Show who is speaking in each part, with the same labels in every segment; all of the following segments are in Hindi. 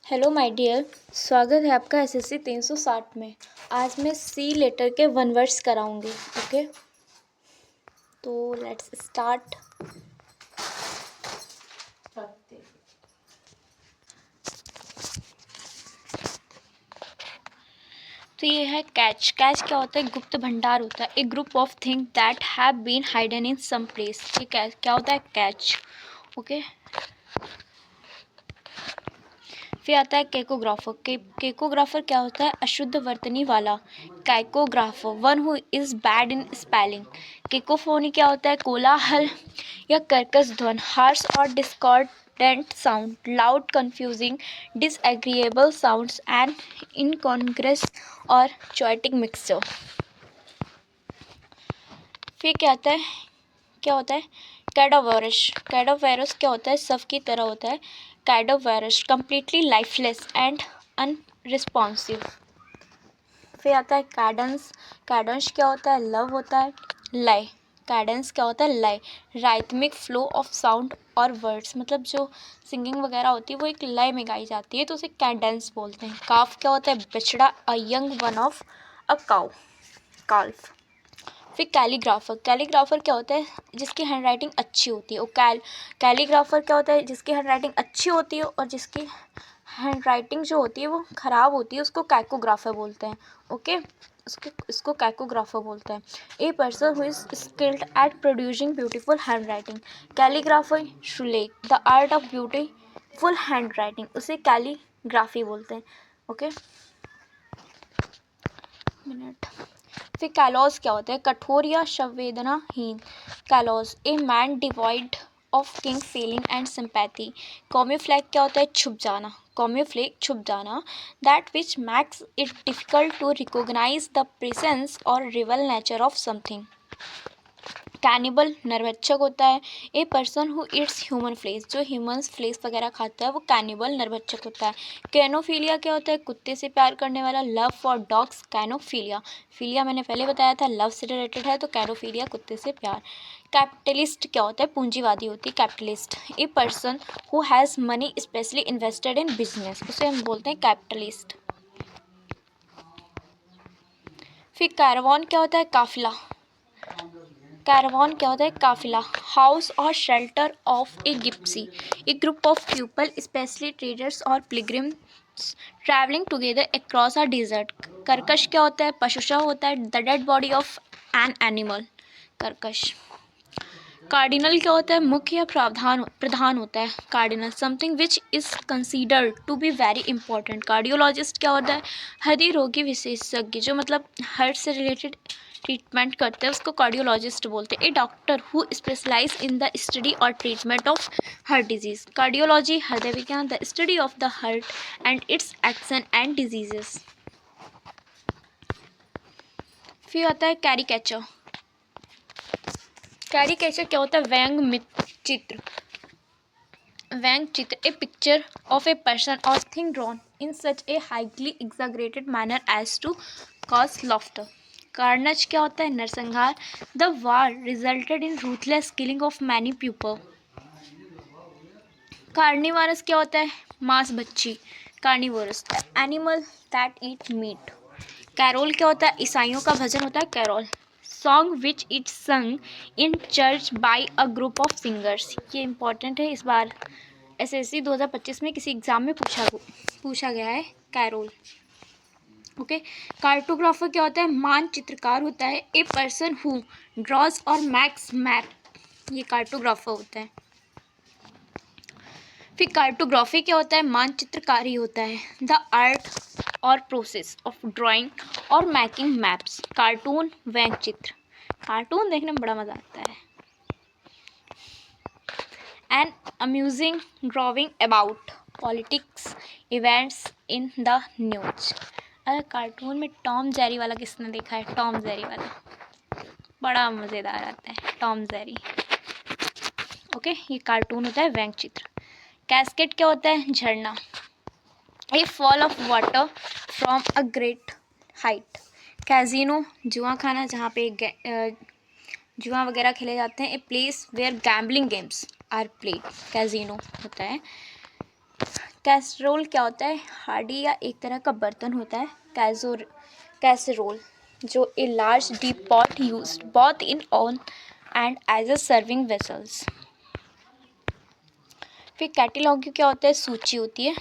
Speaker 1: हेलो माय डियर, स्वागत है आपका एसएससी 360 में। आज मैं सी लेटर के 1 वर्ड्स कराऊंगी। ओके, तो लेट्स स्टार्ट। तो ये है कैच। कैच क्या होता है? गुप्त भंडार होता है। A group of thing that have been hidden in some place. ये क्या होता है? कैच। ओके, फिर आता है केकोग्राफर। केकोग्राफर क्या होता है? अशुद्ध वर्तनी वाला। Cacographer one who is bad in spelling. Cacophony क्या होता है? कोलाहल या कर्कश ध्वन, हार्श और discordant sound, loud confusing disagreeable sounds and incongruous और चॉइटिक मिक्सचर। फिर क्या होता है? कैडावरस। कैडावरस क्या होता है? शव की तरह होता है। कैडावरस कंप्लीटली लाइफलेस एंड अनरिस्पॉन्सिव। फिर आता है कैडेंस। कैडेंस क्या होता है? लव होता है। लय। कैडेंस क्या होता है? लय, राइथमिक फ्लो ऑफ साउंड और वर्ड्स, मतलब जो सिंगिंग वगैरह होती है वो एक लय में गाई जाती है, तो उसे कैडेंस बोलते हैं। काफ क्या होता है? बछड़ा, a young one of a cow, काल्फ। फिर कैलीग्राफर। कैलीग्राफर क्या होता है? जिसकी हैंड राइटिंग अच्छी होती है। कैलीग्राफर क्या होता है? जिसकी हैंड राइटिंग अच्छी होती है और जिसकी हैंड राइटिंग जो होती है वो ख़राब होती है, उसको कैकोग्राफर बोलते हैं। ओके, इसको कैकोग्राफर बोलते हैं। A person who is skilled at producing beautiful handwriting. Calligrapher शुलेख, the art of beautiful handwriting, उसे कैलीग्राफी बोलते हैं। Okay, minute. फिर कैलोस क्या होता है? कठोर या संवेदनाहीन। Callous, a man devoid of king feeling and sympathy. Camouflage क्या होता है? छुप जाना। कॉम्यूफ्लैग, छुप जाना। That which makes it difficult to recognise the presence और real nature of something. Cannibal, नरभक्षक होता है। A person who eats human flesh, जो ह्यूमन्स फ्लेश वगैरह खाता है वो कैनिबल, नरभक्षक होता है। कैनोफीलिया क्या होता है? कुत्ते से प्यार करने वाला। Love for dogs, cynophilia. Philia मैंने पहले बताया था, लव से रिलेटेड है, तो कैनोफीलिया कुत्ते से प्यार। कैपिटलिस्ट क्या होता है? पूंजीवादी होती है capitalist. A person who has money specially invested in business, उसे हम बोलते हैं कैपिटलिस्ट। फिर कैरावान क्या होता है? काफिला। कैरावान क्या होता है? काफिला। हाउस और shelter of a gypsy, a group of people specially traders और pilgrims travelling together across a desert. Carcass क्या होता है? पशुशव होता है, the dead body of an animal, carcass. Cardinal क्या होता है? मुख्य या प्रधान होता है। Cardinal something which is considered to be very important. Cardiologist क्या होता है? हृदय रोगी विशेषज्ञ, जो मतलब हार्ट से रिलेटेड ट्रीटमेंट करते हैं उसको कार्डियोलॉजिस्ट बोलते हैं। A doctor who specialise in the study और treatment of heart disease. Cardiology, हृदय विज्ञान, the study of the heart and its action and diseases. फिर आता है कैरिकेचर। कैरिकेचर क्या होता है? व्यंग चित्र। व्यंग चित्र, a picture of a person और thing drawn in such a highly exaggerated manner as to cause laughter. Carnage क्या होता है? नरसंहार, the war resulted in ruthless killing of many people. Carnivorous क्या होता है? मांस भक्षी, carnivorous, animal that eat meat. Carol क्या होता है? ईसाइयों का भजन होता है carol. Song which it sung in church by a group of singers, ये इंपॉर्टेंट है, इस बार एसएससी 2025 में किसी एग्जाम में पूछा गया है कैरोल। ओके, कार्टोग्राफर क्या होता है? मानचित्रकार होता है। ए पर्सन हु ड्रॉज और मैक्स मैप, ये कार्टोग्राफर होता है। फिर कार्टोग्राफी क्या होता है? मानचित्रकारी होता है। द आर्ट और प्रोसेस ऑफ ड्राइंग और मेकिंग मैप्स। कार्टून, व्यंग चित्र, कार्टून देखने में बड़ा मज़ा आता है। An amusing drawing about politics events in the news. अरे कार्टून में टॉम जेरी वाला किसने देखा है? टॉम जेरी वाला बड़ा मज़ेदार आता है, टॉम जेरी। ओके, ये कार्टून होता है व्यंग चित्र। कैस्केड क्या होता है? झरना। A fall of water from a great height. Casino, जुआ खाना, जहाँ पे जुआ वगैरह खेले जाते हैं। A place where gambling games are played, casino होता है। कैसरोल क्या होता है? हार्डी या एक तरह का बर्तन होता है कैसरोल, जो a large deep pot used both in on and as a serving vessels. फिर कैटेलॉग क्या होता है? सूची होती है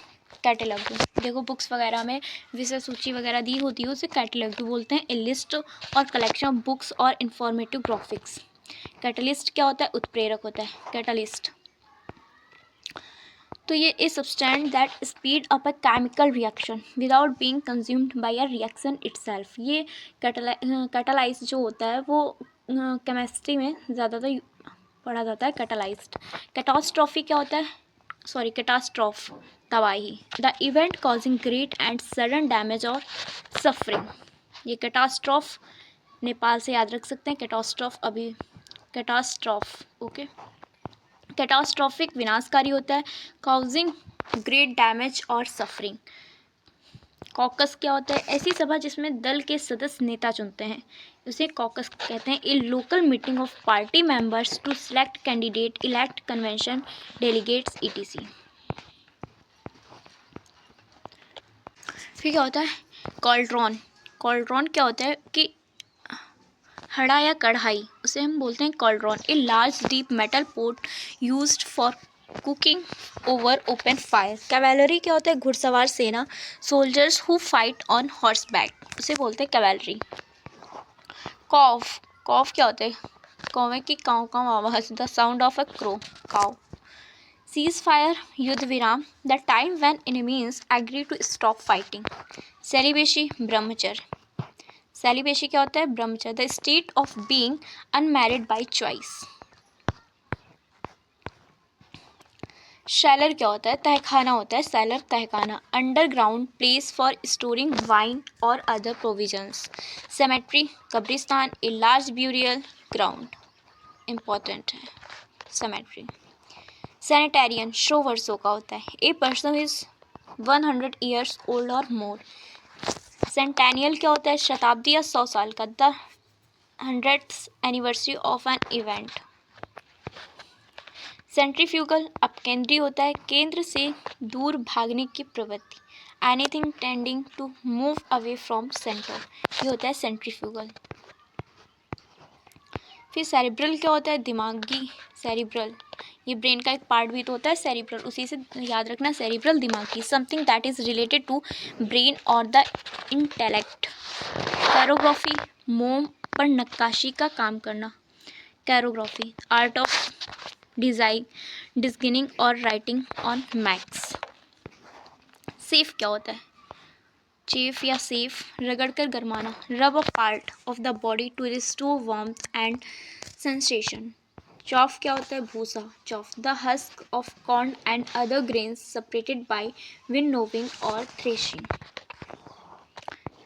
Speaker 1: कैटेलॉग। देखो बुक्स वगैरह में विषय सूची वगैरह दी होती है उसे कैटेलॉग बोलते हैं। ए लिस्ट और कलेक्शन ऑफ बुक्स और इंफॉर्मेटिव ग्राफिक्स। कैटलिस्ट क्या होता है? उत्प्रेरक होता है कैटलिस्ट। तो ये a substance that speed up a chemical reaction without being consumed by a reaction itself. ये कैटालाइज जो होता है वो केमिस्ट्री में ज़्यादातर पढ़ा जाता है कैटालाइज्ड। कैटास्ट्रॉफी क्या होता है? सॉरी, कैटास्ट्रॉफ तबाही। The event causing great and sudden damage और सफरिंग। ये कैटास्ट्रॉफ नेपाल से याद रख सकते हैं। Catastrophe okay. कैटास्ट्रॉफिक विनाशकारी होता है, कॉजिंग ग्रेट डैमेज और सफरिंग। कॉकस क्या होता है? ऐसी सभा जिसमें दल के सदस्य नेता चुनते हैं, उसे कॉकस कहते हैं। A local meeting of party members to select candidate, elect convention delegates etc. फिर क्या होता है? कॉल्ड्रॉन। कॉल्ड्रॉन क्या होता है कि हड़ा या कढ़ाई, उसे हम बोलते हैं cauldron. A large deep metal pot used for cooking over open fire. Cavalry क्या होता है? घुड़सवार सेना। Soldiers who fight on horse back, उसे बोलते हैं कैवेलरी। कॉफ। कॉफ क्या होता है? कौवे की काँव काँव आवाज, the sound of a crow, caw. Ceasefire, युद्ध विराम, the time when enemies agree to stop fighting. Celibacy, ब्रह्मचर्य। सेलिबेसी क्या होता है? ब्रह्मचर्य। The state of being unmarried by choice. Cellar क्या होता है? तहखाना होता है। सैलर तहखाना। Underground place for storing wine और अदर प्रोविजंस। सेमेट्री, कब्रिस्तान। A large burial ground, important है सेमेट्री। सैनिटेरियन, 100 वर्षों का होता है। A person is 100 years old और मोर। सेंटेनियल क्या होता है? शताब्दी या 100 साल का। The 100th anniversary of an event. Centrifugal, अपकेंद्री होता है। केंद्र से दूर भागने की प्रवृत्ति। Anything tending to move away from centre, ये होता है सेंट्रीफ्यूगल। फिर सेरिब्रल क्या होता है? दिमागी। सेरिब्रल, ये ब्रेन का एक पार्ट भी तो होता है सेरिब्रल, उसी से याद रखना सेरिब्रल दिमागी। Something that is related to brain और द इंटेलेक्ट। कैरोग्राफी, मोम पर नक्काशी का काम करना। कैरोग्राफी, आर्ट ऑफ डिजाइनिंग और राइटिंग ऑन मैक्स। सेफ क्या होता है? चेफ या सेफ, रगड़कर गरमाना। Rub a part of the body to restore warmth and sensation. Chaff क्या होता है? भूसा। Chaff, the husk of corn and other grains separated by winnowing और थ्रेशिंग।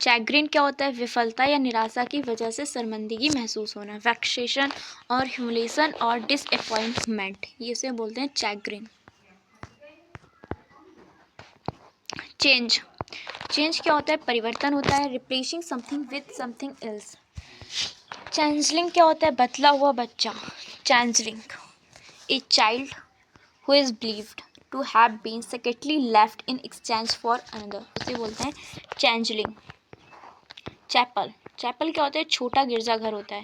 Speaker 1: चैग्रिन क्या होता है? विफलता या निराशा की वजह से शर्मिंदगी महसूस होना। वैक्सेशन और ह्यूमिलेशन और डिसअपॉइंटमेंट, ये से बोलते हैं चैग्रिन। चेंज, चेंज क्या होता है? परिवर्तन होता है। Replacing something with something else. Changeling क्या होता है? बदला हुआ बच्चा। Changeling, a child who is believed to have been secretly left in exchange for another, उसे बोलते हैं चेंजलिंग। चैपल, चैपल क्या होता है? छोटा गिरजाघर होता है।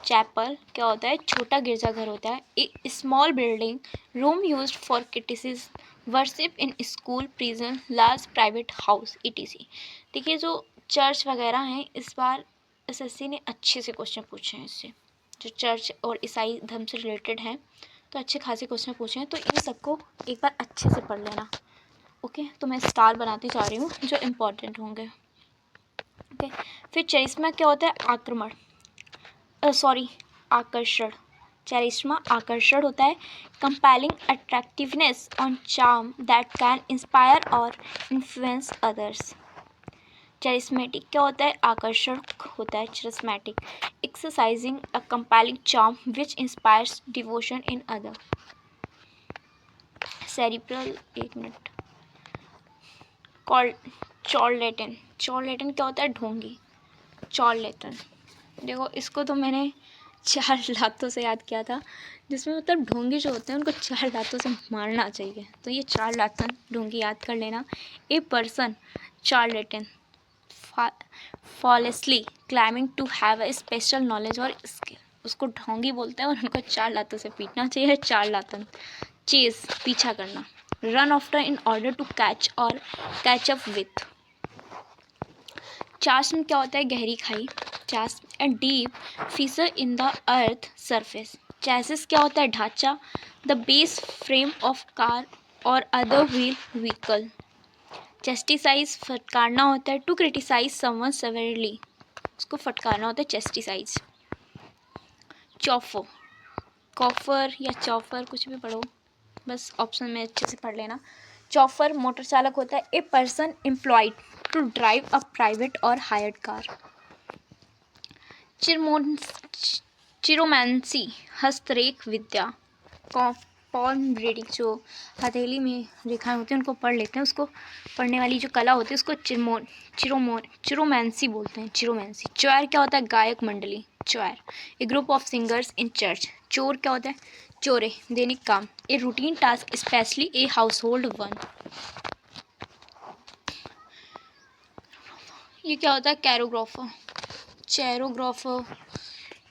Speaker 1: चैपल क्या होता है? छोटा गिरजाघर होता है। A small building room used for criticism, worship in school, prison, large private house etc. देखिए जो चर्च वगैरह हैं, इस बार एसएससी ने अच्छे से क्वेश्चन पूछे हैं इससे, जो चर्च और ईसाई धर्म से रिलेटेड हैं, तो अच्छे खासे क्वेश्चन पूछे हैं, तो इन सबको एक बार अच्छे से पढ़ लेना। ओके, तो मैं स्टार बनाती जा रही हूँ जो इम्पोर्टेंट होंगे। ओके, फिर चरिश्मा क्या होता है? आक्रमण, आकर्षण। चरिश्मा आकर्षण होता है। Compelling attractiveness on charm that can inspire और इन्फ्लुएंस अदर्स। चरिस्मेटिक क्या होता है? आकर्षण होता है charismatic. Exercising a compelling charm which inspires devotion in other. Cerebral, एक मिनट। चॉर्लेटन, चॉर्लेटन क्या होता है? ढोंगी। चॉर्लेटन, देखो इसको तो मैंने 4 लातों से याद किया था। जिसमें मतलब ढोंगी जो होते हैं उनको 4 लातों से मारना चाहिए। तो ये 4 लातन ढोंगी याद कर लेना। A person charlatan falsely claiming to have a special knowledge और स्किल, उसको ढोंगी बोलते हैं और उनको 4 लातों से पीटना चाहिए। 4 लातन। चेज पीछा करना। Run after in order to catch और कैच अप विथ। चास्म क्या होता है? गहरी खाई। Chasm a deep fissure in the earth surface. Chassis क्या होता है? ढांचा। The base frame of car और अदर व्हील व्हीकल। चेस्टिसाइज फटकारना होता है। टू क्रिटिसाइज समवन सेवरली, उसको फटकारना होता है चेस्टिसाइज। चौफो, कॉफर या चौफर कुछ भी पढ़ो, बस ऑप्शन में अच्छे से पढ़ लेना। चौफर मोटर चालक होता है। A person employed to drive a private और हायर्ड कार। चिरोमैंसी हस्तरेख विद्या। पॉल्म रीडिंग, जो हथेली में रेखाएं होती हैं उनको पढ़ लेते हैं, उसको पढ़ने वाली जो कला होती है उसको चिरोमैंसी बोलते हैं। चिरोमैंसी। चोर क्या होता है? गायक मंडली। Choir a group of singers in church. Chore क्या होता है? चोरे दैनिक काम। A routine task specially a household one. ये क्या होता है? कैरोग्राफर, चेरोग्राफर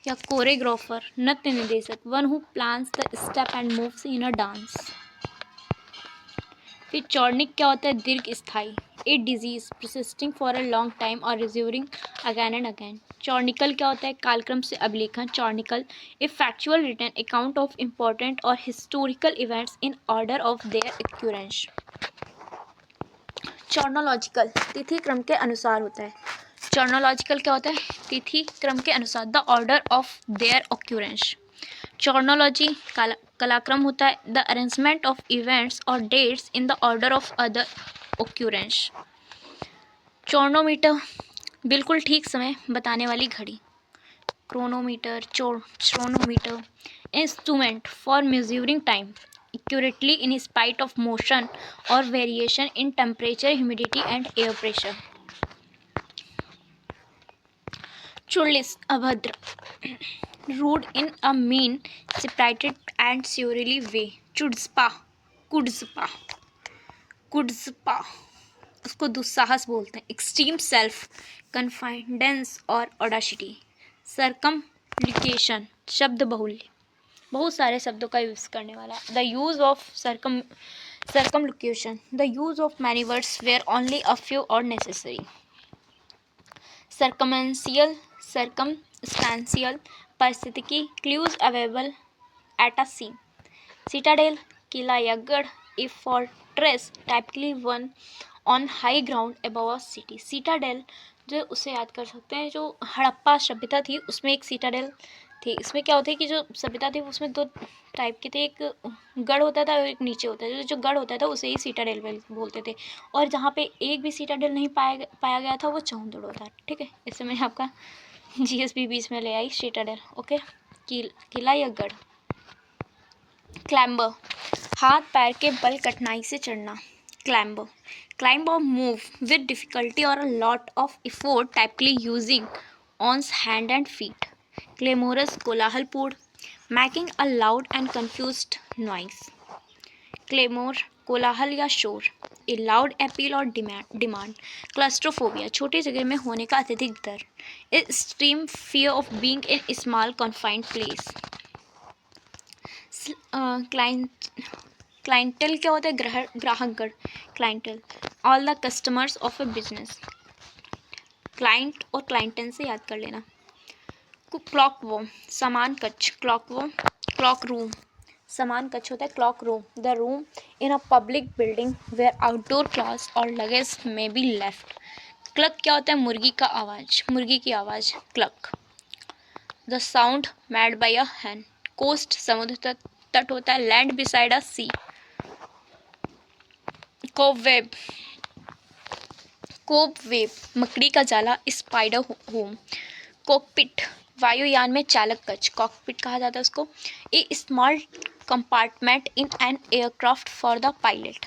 Speaker 1: या कोरियोग्राफर, नृत्य निर्देशक। One who plans the step and moves in a dance. फिर चौर्निक क्या होता है? दीर्घ स्थायी। A disease persisting for a long time और recurring again and again. Chronicle क्या होता है? कालक्रम से अभिलेखन। Chronicle a factual written account of important और historical events in order of their occurrence। Chronological तिथि क्रम के अनुसार होता है। चॉर्नोलॉजिकल क्या होता है? तिथि क्रम के अनुसार, the order of their occurrence। Chronology कलाक्रम होता है। द अरेंजमेंट ऑफ इवेंट्स और dates in the order of other occurrence। Chronometer बिल्कुल ठीक समय बताने वाली घड़ी। Chronometer, chronometer instrument for measuring time accurately in spite of motion or variation in temperature, humidity and air pressure। चुड़लिस अभद्र, rude in a mean spirited and surly way। चुड़स्पा, कुड्स्पा, कुड्स्पा उसको दुस्साहस बोलते हैं। एक्सट्रीम सेल्फ कन्फिडेंस और ऑडासिटी। सर्कमलिकेशन शब्द बहुल्य, बहुत सारे शब्दों का यूज़ करने वाला। The use of circumlocution, the use of many words where only a few are necessary। circumstantial, circumstantial परिस्थितिकी, clues available at a scene। citadel किला या गढ़, a fortress typically one on high ground above a city। citadel जो उसे याद कर सकते हैं, जो हड़प्पा सभ्यता थी उसमें एक citadel थी। इसमें क्या होता है कि जो सभ्यता थी उसमें 2 टाइप के थे, एक गढ़ होता था और एक नीचे होता था। जो गढ़ होता था उसे ही सीटाडेल बोलते थे, और जहाँ पे एक भी सीटाडेल नहीं पाया गया था वो चौंदड़ होता। ठीक है, इससे मैंने आपका जीएसबी बीच में ले आई सीटाडेल। ओके, किला या गढ़। क्लाइंबर हाथ पैर के बल कठिनाई से चढ़ना। क्लाइंबर क्लाइंब और मूव विद डिफिकल्टी और a lot of effort typically using one's hand and feet. Clamorous कोलाहलपूर्ण, making a loud and confused noise. Clamour कोलाहल या शोर, ए लाउड अपील और डिमांड। क्लस्ट्रोफोबिया छोटी जगह में होने का अत्यधिक डर। Extreme fear of being in small confined place. Clientele क्या होता है? ग्राहकगण। Clientele all the customers of a business. Client और क्लाइंटन से याद कर लेना। क्लॉक वॉर्म समान कक्ष। क्लॉक वॉर्म क्लॉक रूम समान कक्ष होता है clock room. The room in a public building where outdoor class और luggage may be left. Cluck क्या होता है? मुर्गी का आवाज़, मुर्गी की आवाज़। Cluck the sound made by a hen. Coast समुद्र तट होता है। Land beside a C. Cobweb Cobweb मकड़ी का जाला। Spider home. कॉकपिट वायुयान में चालक कक्ष। कॉकपिट कहा जाता है उसको। A small compartment in an aircraft for the pilot.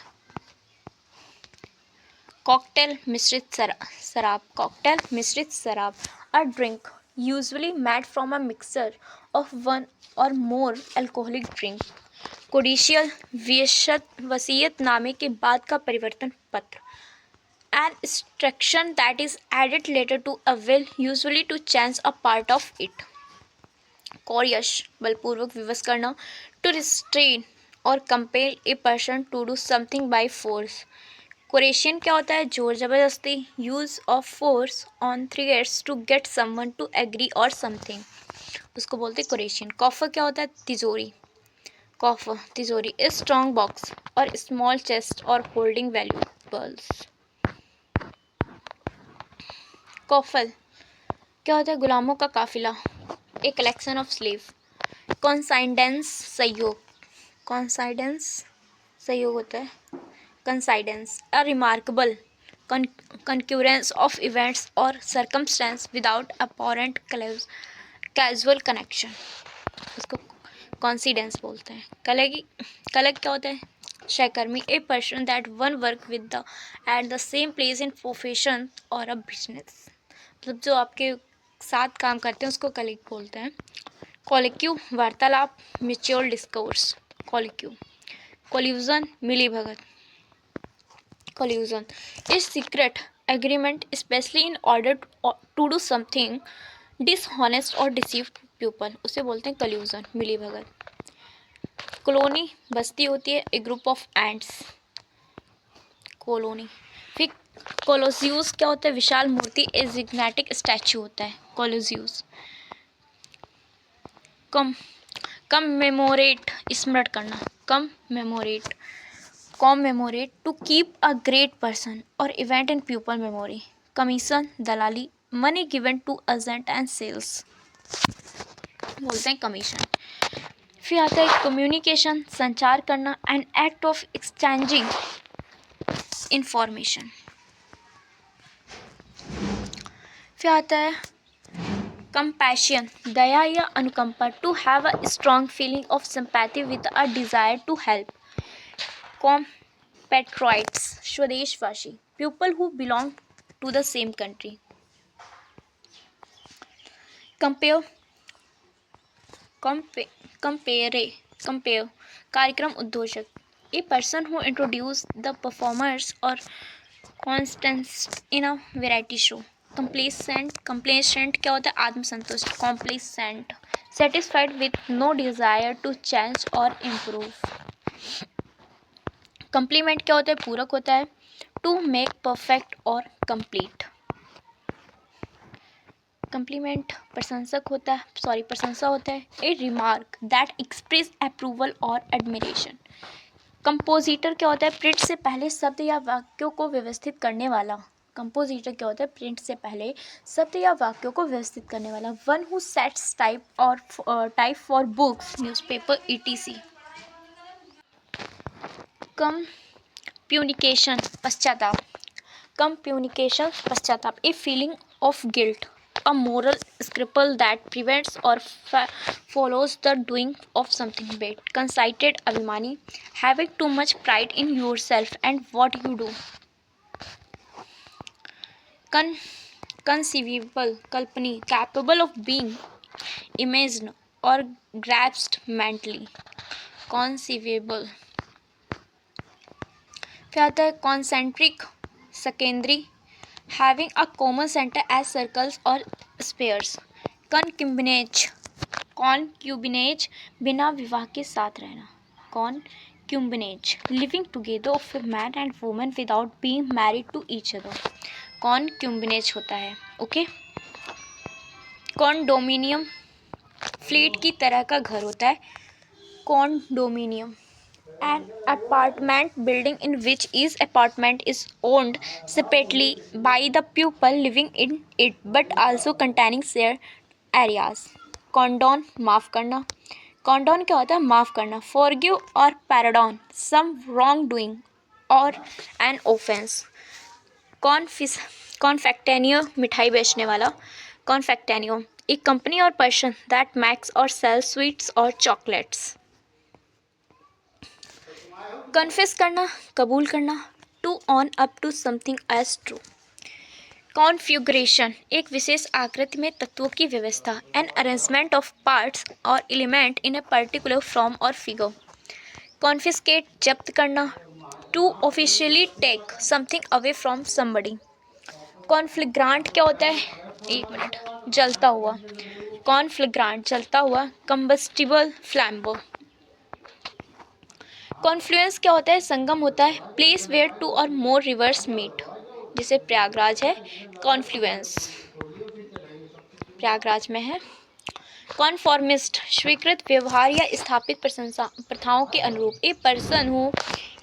Speaker 1: Cocktail मिश्रित शराब। कॉकटेल मिश्रित शराब। A drink usually made from a mixture of one or more alcoholic drink. कोडिशियल वसीयतनामे के बाद का परिवर्तन पत्र, an instruction that is added later to a will, usually to change a part of it. कोरियश बलपूर्वक विवश करना, to restrain or compel a person to do something by force. कोरेशियन क्या होता है? जोर जबरदस्ती, use of force on threats to get someone to agree और समथिंग, उसको बोलते हैं कोरेशियन. कॉफर क्या होता है? तिजोरी. कॉफर तिजोरी. ए स्ट्रॉन्ग बॉक्स और स्मॉल चेस्ट और होल्डिंग वैल्यूबल्स. कॉफल क्या होता है? गुलामों का काफिला, a collection of slave. Coincidence सहयोग, कॉन्साइडेंस सहयोग होता है. Coincidence a remarkable concurrence of events or circumstance without apparent casual connection, उसको कॉन्सिडेंस बोलते हैं. कलग क्या होता है? सहकर्मी, a person that one work with the eight the same place in profession और अ बिजनेस, मतलब जो आपके साथ काम करते हैं उसको कलीग बोलते हैं. कॉलिक्यू वार्तालाप, म्यूचुअल डिस्कोर्स. कॉलिक्यू. कोल्यूजन मिली भगत. collusion is secret agreement especially in order to do something dishonest or deceive people, उसे बोलते हैं collusion, मिली भगत. कॉलोनी बस्ती होती है, a group of ants. Colony. फिर कोलोसियस क्या होता है? विशाल मूर्ति, ए जिग्नेटिक स्टैचू होता है कोलोसियस. कम मेमोरेट स्मृत करना. Commemorate. Commemorate to keep a great person और event in people memory. Commission दलाली, money given to agent and sales, बोलते हैं कमीशन. फिर आता है कम्युनिकेशन, संचार करना, an act of exchanging information. फिर आता है कंपैशन, दया या अनुकंपा, to have a strong feeling of sympathy with a desire to help. Compatriots, स्वदेशवासी, people who belong to the same country. Compare, कार्यक्रम उद्घोषक, a person who introduce the performers or contestants in a variety show. Complacent क्या होता है? आत्मसंतुष्ट. Complacent, satisfied with no desire to change or improve. Complement क्या होता है? पूरक होता है. टू मेक परफेक्ट और कंप्लीट. कंप्लीमेंट प्रशंसक होता है, प्रशंसा होता है. ए रिमार्क दैट एक्सप्रेस अप्रूवल और एडमिरेशन. कंपोजिटर क्या होता है? प्रिंट से पहले शब्द या वाक्यों को व्यवस्थित करने वाला. कंपोजिटर क्या होता है? प्रिंट से पहले शब्द या वाक्यों को व्यवस्थित करने वाला. One who sets type for books, newspaper, etc. Communication पश्चाताप. कम्युनिकेशन पश्चाताप, a feeling of guilt, a moral scruple that prevents or follows the doing of something bad. Conceited अभिमानी, having too much pride in yourself and what you do. Conceivable कल्पनी, capable of being imagined or grasped mentally. Conceivable. क्या आता है? कॉन्सेंट्रिक सकेंद्री, having a common centre as circles और स्पेयर्स. कॉन्क्यूबिनेज बिना विवाह के साथ रहना. Concubinage, living together of a man and woman without being married to each other. Concubinage होता है. ओके. कॉन्डोमिनियम, फ्लैट की तरह का घर होता है. Condominium, an apartment building in which each apartment is owned separately by the people living in it but also containing shared areas. Condone माफ़ करना. Condone क्या होता है? माफ़ करना. Forgive और pardon some wrongdoing or an offense. Confectioner मिठाई बेचने वाला. Confectioner, a company or person that makes or sells sweets or chocolates. Confess करना, कबूल करना. To own up to something as true. Configuration एक विशेष आकृति में तत्वों की व्यवस्था, एन अरेंजमेंट ऑफ पार्ट्स और element in a particular form और फिगर। कॉन्फिस्केट जब्त करना, to officially take something away from somebody. Conflagrant क्या होता है, एक मिनट, जलता हुआ, कॉन्फ्लिग्रांट जलता हुआ, कंबस्टिबल फ्लैम्बो। कॉन्फ्लुएंस क्या होता है, संगम होता है, प्लेस वेयर टू और मोर रिवर्स मीट, जैसे प्रयागराज है, कॉन्फ्लुएंस प्रयागराज में है। कॉन्फॉर्मिस्ट स्वीकृत व्यवहार या स्थापित प्रशंसा प्रथाओं के अनुरूप,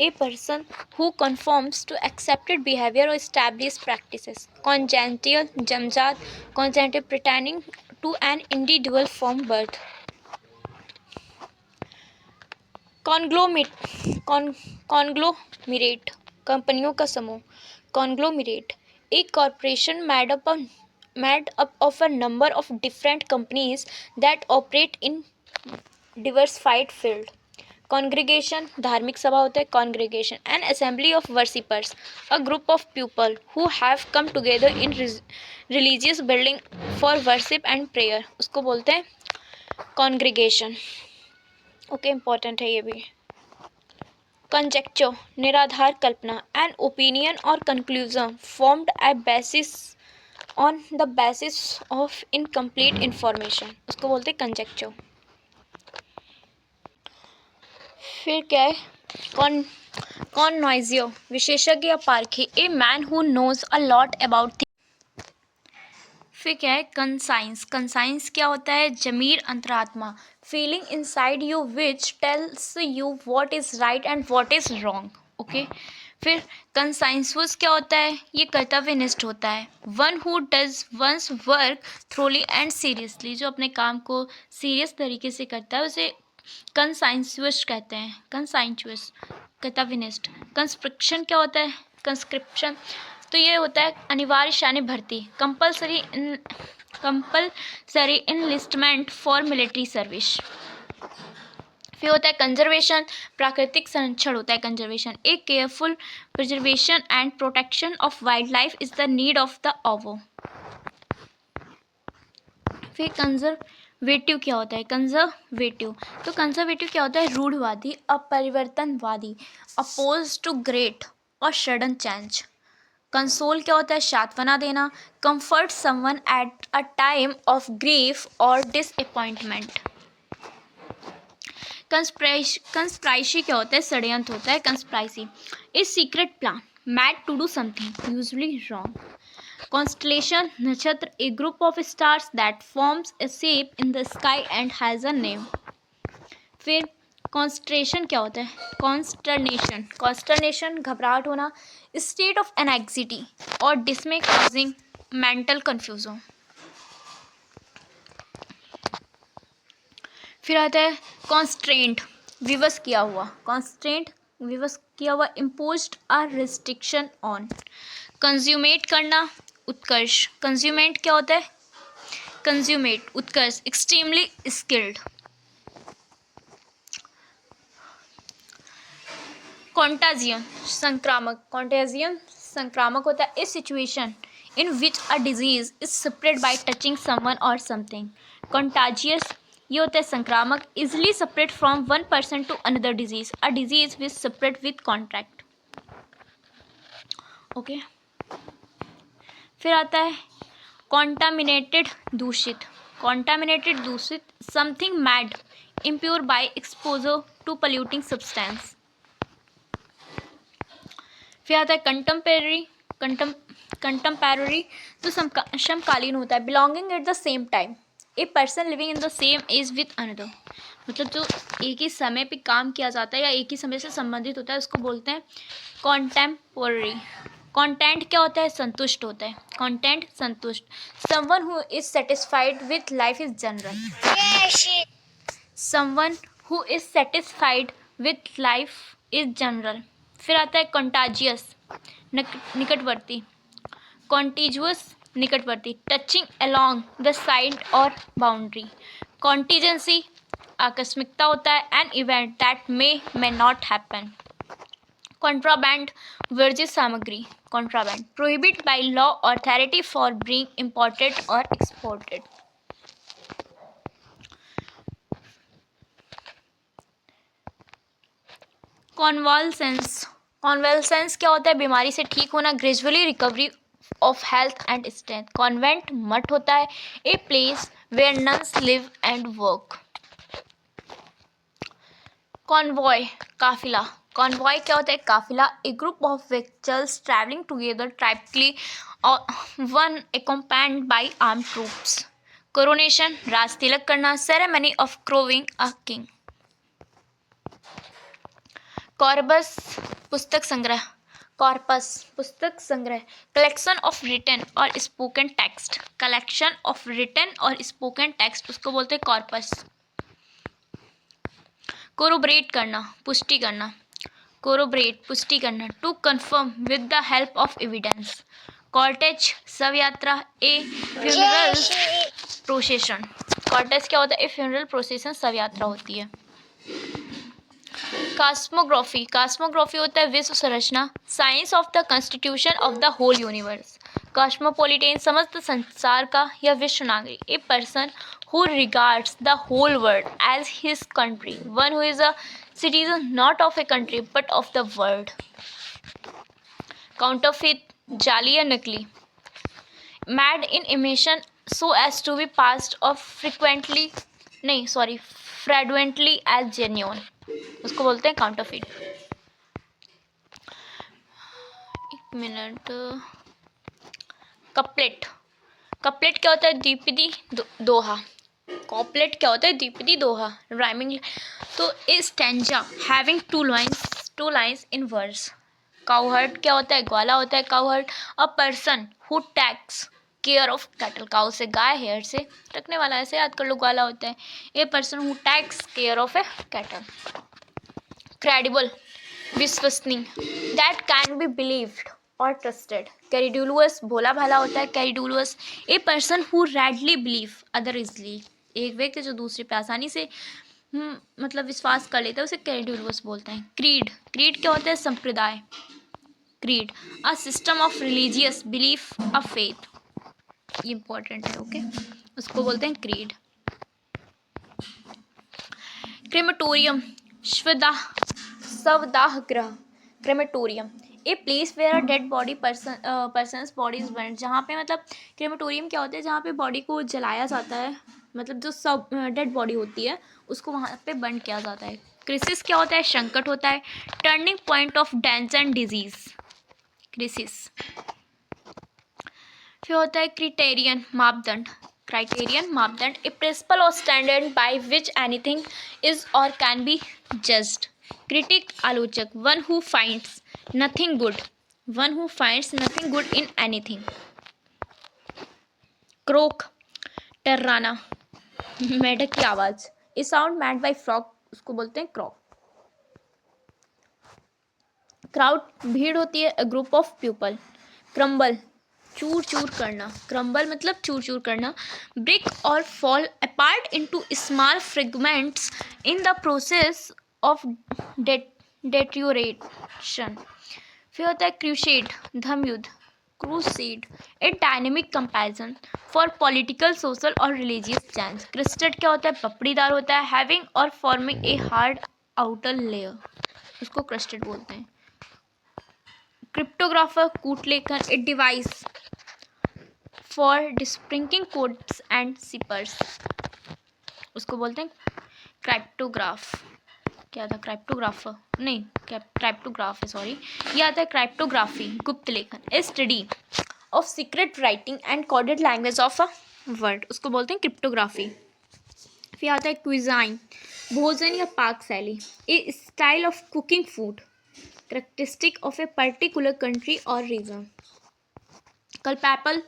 Speaker 1: a person who conforms to accepted behaviour और एस्टैब्लिश प्रैक्टिसेस। कॉन्जेंटियल जन्मजात, congenital pertaining to an individual from birth. Conglomerate कंपनियों का समूह, कॉन्ग्लोमेरेट एक corporation made up of a number of different companies that operate in diversified field. Congregation धार्मिक सभा होता है, congregation an assembly of worshippers, a group of people who have come together in religious building for worship and prayer, उसको बोलते हैं congregation। ओके, इम्पोर्टेंट है ये भी। कंजेक्चर निराधार कल्पना, एन ओपिनियन और conclusion formed A basis on the basis of incomplete information, उसको बोलते हैं कंजेक्चर। फिर क्या है, कॉननॉइजियर विशेषज्ञ या पारखी, a man who knows a lot about. फिर क्या है, कंसाइंस, कंसाइंस क्या होता है, जमीर अंतरात्मा, feeling inside you which tells you what is right and what is wrong. Okay, फिर कंसाइंसुअस क्या होता है, ये कर्तव्यनिष्ठ होता है, one who does one's work thoroughly and seriously, जो अपने काम को सीरियस तरीके से करता है उसे कंसाइंसुअस कहते हैं, कंसाइंसुअस कर्तव्यनिष्ठ। कंस्क्रिप्शन क्या होता है, कंस्क्रिप्शन तो ये होता है अनिवार्य सैन्य भर्ती, compulsory enlistment for military service. फिर होता है कंजर्वेशन, प्राकृतिक संरक्षण होता है conservation, A careful preservation and protection of wild life is the need of the hour. फिर कंजर्वेटिव क्या होता है, कंजर्वेटिव तो कंजर्वेटिव क्या होता है, रूढ़वादी, अपरिवर्तनवादी, अपोज टू ग्रेट और सडन चेंज। कंसोल क्या होता है, सांत्वना देना, comfort someone at a time of grief और डिसअपॉइंटमेंट। कंस्प्राइसी क्या होता है, षड्यंत्र होता है conspiracy, a secret plan made to do something usually wrong. Constellation नक्षत्र, a group of stars that forms a shape in the sky and has a name. फिर कॉन्स्ट्रेशन क्या होता है, कॉन्स्टर्नेशन, कॉन्स्टर्नेशन घबराहट होना, स्टेट ऑफ एनएक्सिटी और डिसमे कॉजिंग मेंटल कंफ्यूजन। फिर आता है कॉन्स्ट्रेंट विवश किया हुआ, कॉन्स्ट्रेंट विवश किया हुआ, imposed a restriction on. Consummate करना, उत्कर्ष, कंज्यूमेट क्या होता है, कंज्यूमेट उत्कर्ष, एक्सट्रीमली स्किल्ड। कॉन्टाजियन संक्रामक, कॉन्टेजियन संक्रामक होता है, a situation in which a disease is spread by touching someone और समथिंग। कॉन्टाजियस ये होता है संक्रामक, easily spread from one person to another disease, a disease which spread with contact. Okay, फिर आता है कॉन्टामिनेटेड दूषित, कॉन्टामिनेटेड दूषित, something made impure by exposure to polluting substance. फिर आता है कंटेम्परेरी, कंटेम्परेरी तो समकालीन होता है, belonging at the same time, a person living in the same age with another, मतलब जो एक ही समय पे काम किया जाता है या एक ही समय से संबंधित होता है उसको बोलते हैं कॉन्टेम्पोररी। कॉन्टेंट क्या होता है, संतुष्ट होता है, कॉन्टेंट संतुष्ट, someone who is satisfied with life is general, someone who is satisfied with life is general. फिर आता है कॉन्टाजियस निकटवर्ती, कॉन्टीजुअस निकटवर्ती, टचिंग अलोंग द साइड और बाउंड्री। कॉन्टीजेंसी आकस्मिकता होता है, an event that may not happen. Contraband वर्जित सामग्री, contraband prohibit by law authority for being imported और एक्सपोर्टेड। कॉन्वालसेंस, कॉन्वालसेंस क्या होता है? बीमारी से ठीक होना, gradually recovery of health and strength. Convent मठ होता है, a place where nuns live and work. Convoy, काफिला, कॉन्वॉय क्या होता है? काफिला, a group of vehicles travelling together typically one accompanied by armed troops. Coronation, राज तिलक करना, ceremony of crowning a king. Corpus, पुस्तक संग्रह, कॉर्पस पुस्तक संग्रह, कलेक्शन ऑफ रिटन और spoken text, collection of written और स्पोकन टेक्स्ट उसको बोलते हैं कॉर्पस। कोरोबरेट करना, पुष्टि करना, कोरोबरेट पुष्टि करना, to confirm with the help of evidence. Cortege, शव यात्रा, ए फ्यूनरल प्रोसेशन। कॉर्टेज क्या होता है? ए फ्यूनरल प्रोसेशन, शव यात्रा होती है। कॉस्मोग्राफी, कॉस्मोग्राफी होता है विश्व संरचना, science of the constitution of the whole universe. Cosmopolitan, समस्त संसार का या विश्व नागरिक, a person who regards the whole world as his country, one who is a citizen not of a country but of the world. Counterfeit, जाली या नकली, mad in emission so as to be passed off frequently as genuine, उसको बोलते हैं काउंटरफीट। एक मिनट। कपलेट, कपलेट क्या होता है? द्विपदी दोहा। कॉपलेट क्या होता है? द्विपदी दोहा, राइमिंग। तो a stanza having two lines in verse. Cowherd क्या होता है? ग्वाला होता है cowherd, a person who takes care of cattle. Cow से गाय, हेयर से रखने वाला, ऐसे याद कर लो, ग्वाला होता है। A person who takes care of a cattle. Credible, विश्वसनीय, दैट कैन बी बिलीव्ड और ट्रस्टेड। कैरिडुलस, भोला भाला होता है credulous, a person who readily believe other easily. एक व्यक्ति जो दूसरे पे आसानी से मतलब विश्वास कर लेता है उसे कैरिडुलस बोलते हैं। क्रीड, क्रीड क्या होता है? संप्रदाय। Creed, a system of religious belief, a faith, ये इंपॉर्टेंट है, ओके, उसको बोलते हैं क्रीड। क्रेमेटोरियम, शवदाह गृह, crematorium, a place where a dead body person's body is burned. जहाँ पे मतलब क्रेमेटोरियम क्या होता है? जहाँ पे बॉडी को जलाया जाता है, मतलब जो सब डेड बॉडी होती है उसको वहाँ पे बर्न किया जाता है। क्रिसिस क्या होता है? संकट होता है, turning point of danger and disease, crisis. फिर होता है क्राइटेरियन, मापदंड, क्राइटेरियन मापदंड, ए प्रिंसिपल और standard by which anything is और कैन बी जज्ड। क्रिटिक, आलोचक, one who finds nothing good, one who finds nothing good in anything. Croak, टर्राना, मेढक की आवाज, a sound made by frog, उसको बोलते हैं क्रॉक। क्राउड, भीड़ होती है, a group of people. Crumble, चूर चूर करना, क्रम्बल मतलब चूर चूर करना। ब्रेक और fall apart into small fragments in the process of deterioration. फिर होता है क्रूसेड, धर्मयुद्ध, crusade, a dynamic comparison for political, social और रिलीजियस चेंज। क्रिस्टेड क्या होता है? पपड़ीदार होता है, हैविंग और forming a hard outer layer, उसको क्रिस्टेड बोलते हैं। क्रिप्टोग्राफर, कूटलेखन, a device for deciphering codes and ciphers, उसको बोलते हैं क्रिप्टोग्राफ। क्या था? क्रिप्टोग्राफर नहीं, क्रिप्टोग्राफ है, सॉरी, ये आता है क्रिप्टोग्राफी, गुप्त लेखन, a study of secret writing and coded language of a word, उसको बोलते हैं क्रिप्टोग्राफी। फिर आता है क्विजाइन, भोजन या पाक शैली, a style of cooking food, characteristic of a particular country और रीजन। कल्पेबल,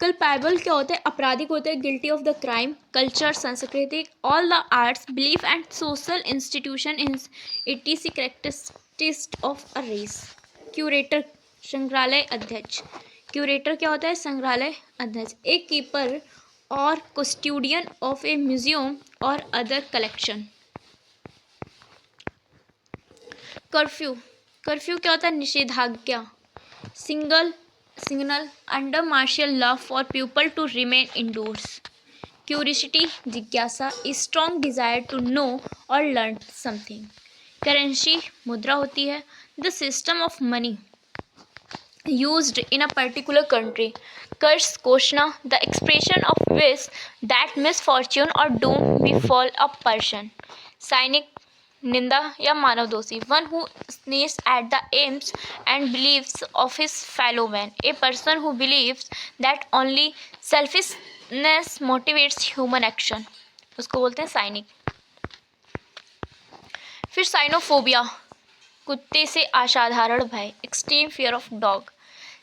Speaker 1: कल्पेबल क्या होता है? अपराधिक होता है, guilty of the crime. Culture, संस्कृति, all the arts, belief and social institution in etc characteristics of a race. Curator, संग्रहालय अध्यक्ष, क्यूरेटर क्या होता है? संग्रहालय अध्यक्ष। ए कीपर और कस्टोडियन ऑफ ए म्यूजियम और अदर कलेक्शन। कर्फ्यू, कर्फ्यू क्या होता है? निषेधाज्ञा। Signal under martial law for people to remain indoors. Curiosity, जिज्ञासा, स्ट्रॉन्ग डिजायर टू नो और लर्न समथिंग। करेंसी, मुद्रा होती है। The system of money used in a particular country. Curse, कोशना, the expression of wish that misfortune or doom befall a person. Cynic, निंदा या मानव दोषी, one who sneers at the aims and beliefs of his fellow man. A person who believes that only selfishness motivates human action, उसको बोलते हैं साइनिक। फिर साइनोफोबिया, कुत्ते से असाधारण भय, extreme fear of dog.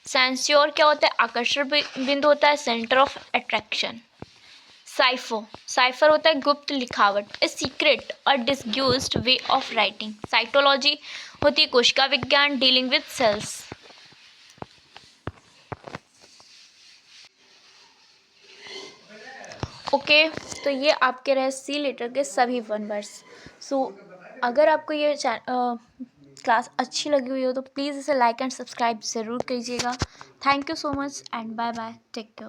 Speaker 1: Censure क्या होता है? आकर्षण बिंदु होता है, सेंटर ऑफ अट्रैक्शन। साइफर होता है गुप्त लिखावट, ए सीक्रेट और डिसग्यूज्ड वे ऑफ राइटिंग। साइटोलॉजी होती है कोशिका विज्ञान, डीलिंग विद सेल्स। ओके, तो ये आपके रहे सी लेटर के सभी 1 वर्ड्स। सो अगर आपको ये क्लास अच्छी लगी हुई हो तो प्लीज़ इसे लाइक एंड सब्सक्राइब ज़रूर कीजिएगा। Thank you so much and bye bye, take care.